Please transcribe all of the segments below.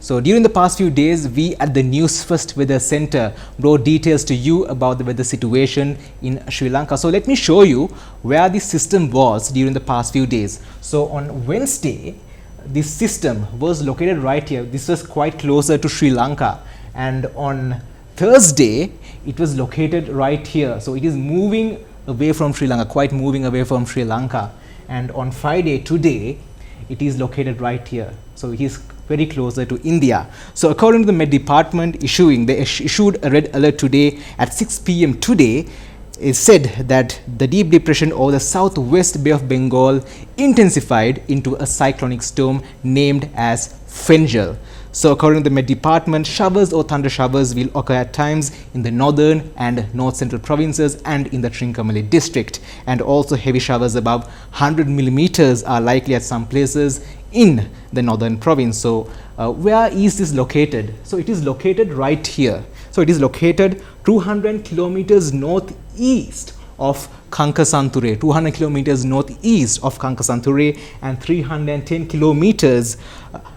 So during the past few days, we at the Newsfirst Weather Center brought details to you about the weather situation in Sri Lanka. So let me show you where the system was during the past few days. So on Wednesday, this system was located right here. This was quite closer to Sri Lanka, and on Thursday it was located right here. So it is moving away from Sri Lanka, quite moving away from Sri Lanka, and on Friday, today, it is located right here. So it is very closer to India. So according to the Met Department they issued a red alert today at 6 p.m. today. It said that the deep depression over the southwest Bay of Bengal intensified into a cyclonic storm named as Fengal. So according to the Met Department, showers or thunder showers will occur at times in the northern and north central provinces and in the Trincomalee district, and also heavy showers above 100 millimeters are likely at some places in the northern province. So where is this located? So it is located right here. So it is located 200 kilometers northeast of Kankasanture, 200 kilometers northeast of Kankasanture, and 310 kilometers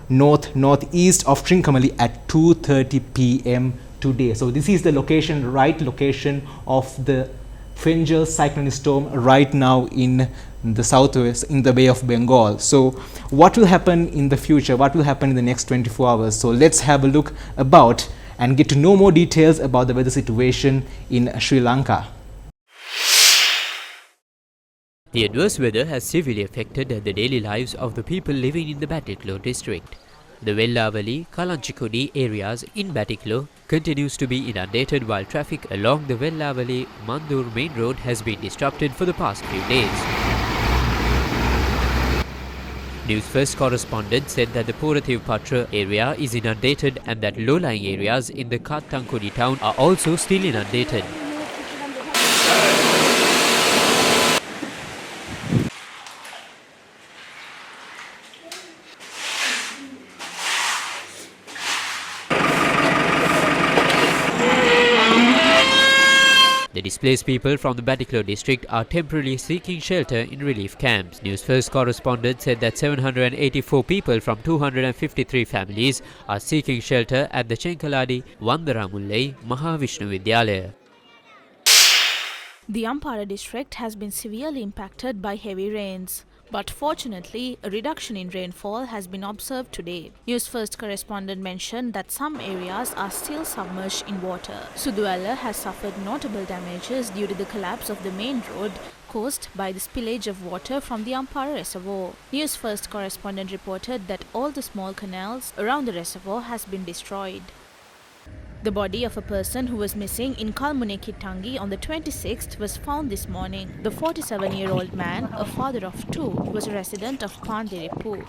northeast of Trincomalee at 2:30 p.m. today. So this is the location, right location of the Fengal cyclonic storm right now in the southwest, in the Bay of Bengal. So what will happen in the future? What will happen in the next 24 hours? So let's have a look about and get to know more details about the weather situation in Sri Lanka. The adverse weather has severely affected the daily lives of the people living in the Batticaloa district. The Vellavali, Kalanchikudi areas in Batticaloa continues to be inundated, while traffic along the Vellavali-Mandur main road has been disrupted for the past few days. Newsfirst correspondent said that the Porathivpatra area is inundated and that low-lying areas in the Kathankudi town are also still inundated. The displaced people from the Batticaloa district are temporarily seeking shelter in relief camps. Newsfirst correspondent said that 784 people from 253 families are seeking shelter at the Chenkaladi Vandaramullai Mahavishnu Vidyalaya. The Ampara district has been severely impacted by heavy rains. But fortunately, a reduction in rainfall has been observed today. Newsfirst correspondent mentioned that some areas are still submerged in water. Suduwala has suffered notable damages due to the collapse of the main road caused by the spillage of water from the Ampara reservoir. Newsfirst correspondent reported that all the small canals around the reservoir has been destroyed. The body of a person who was missing in Kalmunekittangi on the 26th was found this morning. The 47-year-old man, a father of two, was a resident of Pandiripu.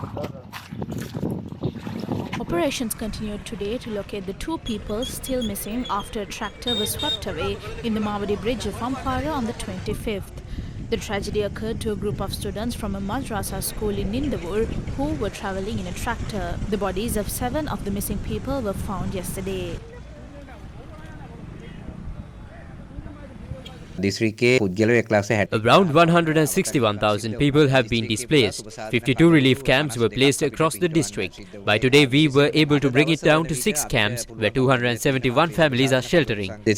Operations continued today to locate the two people still missing after a tractor was swept away in the Mavadi bridge of Ampara on the 25th. The tragedy occurred to a group of students from a madrasa school in Nindavur who were travelling in a tractor. The bodies of 7 of the missing people were found yesterday. Around 161,000 people have been displaced. 52 relief camps were placed across the district. By today, we were able to bring it down to 6 camps where 271 families are sheltering. A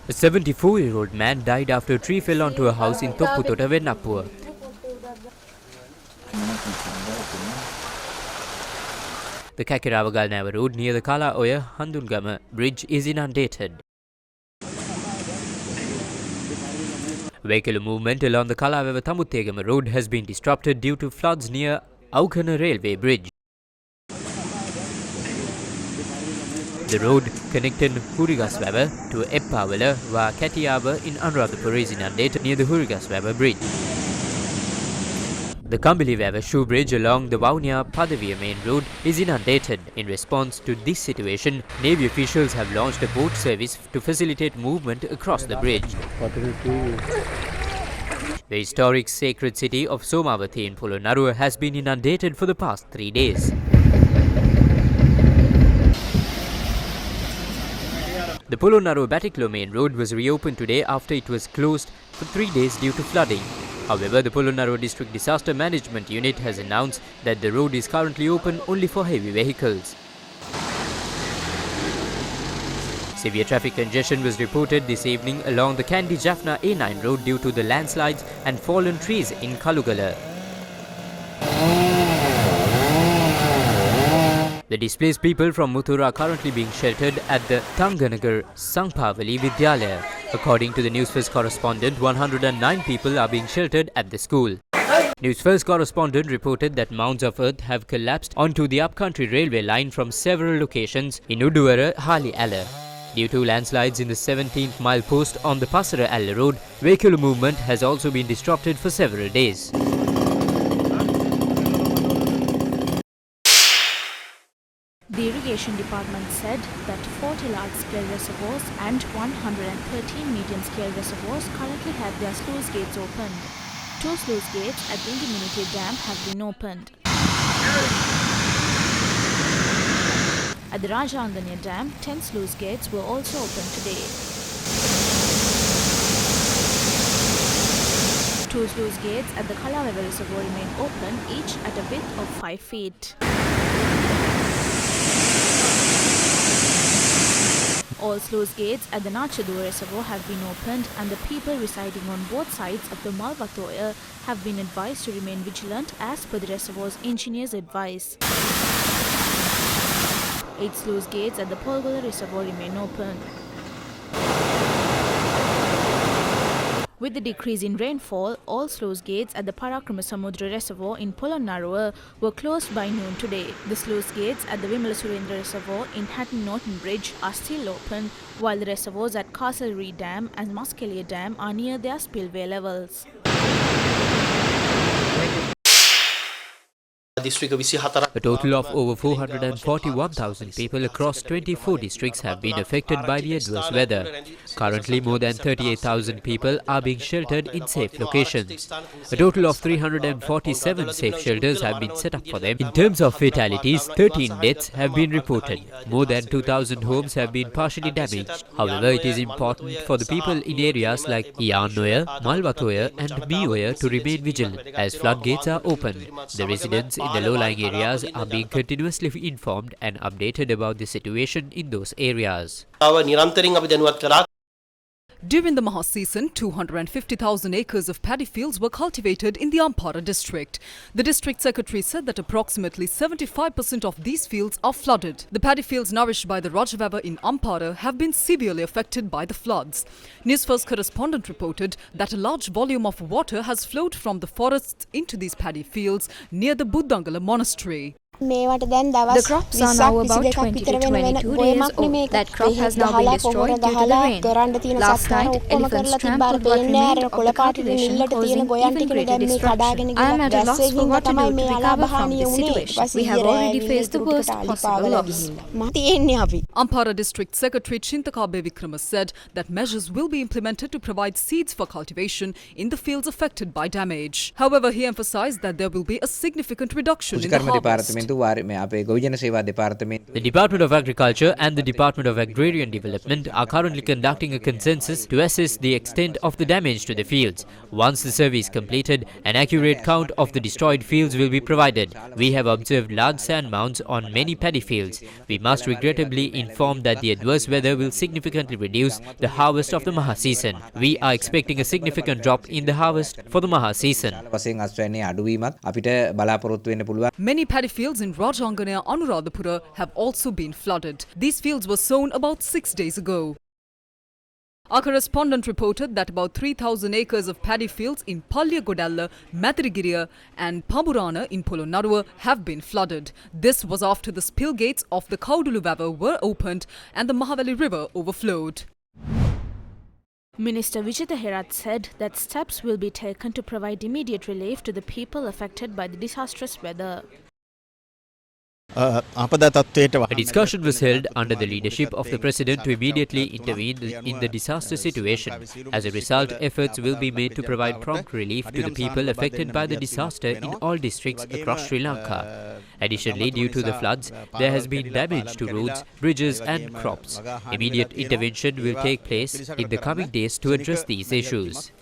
74-year-old man died after a tree fell onto a house in Topputota, Vennappua. The Kakiravagal road near the Kala Oya Handungama bridge is inundated. Vehicular movement along the Kalaweva Tamuttegama road has been disrupted due to floods near Aukana railway bridge. The road connecting Hurigaswaba to Eppawala via Katiyaba in Anuradhapura is inundated near the Hurigaswaba bridge. The Kambiliwava shoe bridge along the Vaunia Padaviya main road is inundated. In response to this situation, Navy officials have launched a boat service to facilitate movement across the bridge. The historic sacred city of Somavati in Polonnaruwa has been inundated for the past 3 days. The Polonnaruwa-Batiklo main road was reopened today after it was closed for 3 days due to flooding. However, the Polonnaruwa District Disaster Management Unit has announced that the road is currently open only for heavy vehicles. Severe traffic congestion was reported this evening along the Kandy-Jaffna A9 road due to the landslides and fallen trees in Kalugala. The displaced people from Muthura are currently being sheltered at the Tanganagar Sangpavali Vidyalaya. According to the Newsfirst correspondent, 109 people are being sheltered at the school. Newsfirst correspondent reported that mounds of earth have collapsed onto the upcountry railway line from several locations in Uduwara, Hali Alla. Due to landslides in the 17th mile post on the Passara Alla road, vehicular movement has also been disrupted for several days. The irrigation department said that 40 large-scale reservoirs and 113 medium-scale reservoirs currently have their sluice gates opened. 2 sluice gates at the Intermediate Dam have been opened. At the Rajanganya Dam, 10 sluice gates were also opened today. 2 sluice gates at the Kalaveva Reservoir remain open, each at a width of 5 feet. All sluice gates at the Nachadua Reservoir have been opened, and the people residing on both sides of the Malvatoya have been advised to remain vigilant as per the reservoir's engineer's advice. 8 sluice gates at the Polgola Reservoir remain open. With the decrease in rainfall, all sluice gates at the Parakramasamudra Reservoir in Polonnaruwa were closed by noon today. The sluice gates at the Vimala Surendra Reservoir in Hatton Norton Bridge are still open, while the reservoirs at Castlereagh Dam and Muskelia Dam are near their spillway levels. A total of over 441,000 people across 24 districts have been affected by the adverse weather. Currently, more than 38,000 people are being sheltered in safe locations. A total of 347 safe shelters have been set up for them. In terms of fatalities, 13 deaths have been reported. More than 2,000 homes have been partially damaged. However, it is important for the people in areas like Iyannoya, Malvatoya and Mioya to remain vigilant as floodgates are open. The residents in the low-lying areas are being continuously informed and updated about the situation in those areas. During the Maha season, 250,000 acres of paddy fields were cultivated in the Ampara district. The district secretary said that approximately 75% of these fields are flooded. The paddy fields nourished by the Rajavava in Ampara have been severely affected by the floods. Newsfirst correspondent reported that a large volume of water has flowed from the forests into these paddy fields near the Buddhangala monastery. The crops are now about 20 to 22 days old. That crop has now been destroyed due to the rain. Last night, elephants trampled what remained of the cultivation, causing even greater destruction. I am at a loss for what to do to recover from this situation. We have already faced the worst possible loss. Ampara District Secretary Chintakabe Vikrama said that measures will be implemented to provide seeds for cultivation in the fields affected by damage. However, he emphasized that there will be a significant reduction in the harvest. The Department of Agriculture and the Department of Agrarian Development are currently conducting a consensus to assess the extent of the damage to the fields. Once the survey is completed, an accurate count of the destroyed fields will be provided. We have observed large sand mounds on many paddy fields. We must regrettably inform that the adverse weather will significantly reduce the harvest of the Maha season. We are expecting a significant drop in the harvest for the Maha season. Many paddy fields in Rajanganya and Anuradhapura have also been flooded. These fields were sown about 6 days ago. Our correspondent reported that about 3,000 acres of paddy fields in Palya Godalla, Mathirigiriya and Pamburana in Polonnaruwa have been flooded. This was after the spill gates of the Kauduluvava were opened and the Mahavali River overflowed. Minister Vijitha Herath said that steps will be taken to provide immediate relief to the people affected by the disastrous weather. A discussion was held under the leadership of the President to immediately intervene in the disaster situation. As a result, efforts will be made to provide prompt relief to the people affected by the disaster in all districts across Sri Lanka. Additionally, due to the floods, there has been damage to roads, bridges and crops. Immediate intervention will take place in the coming days to address these issues.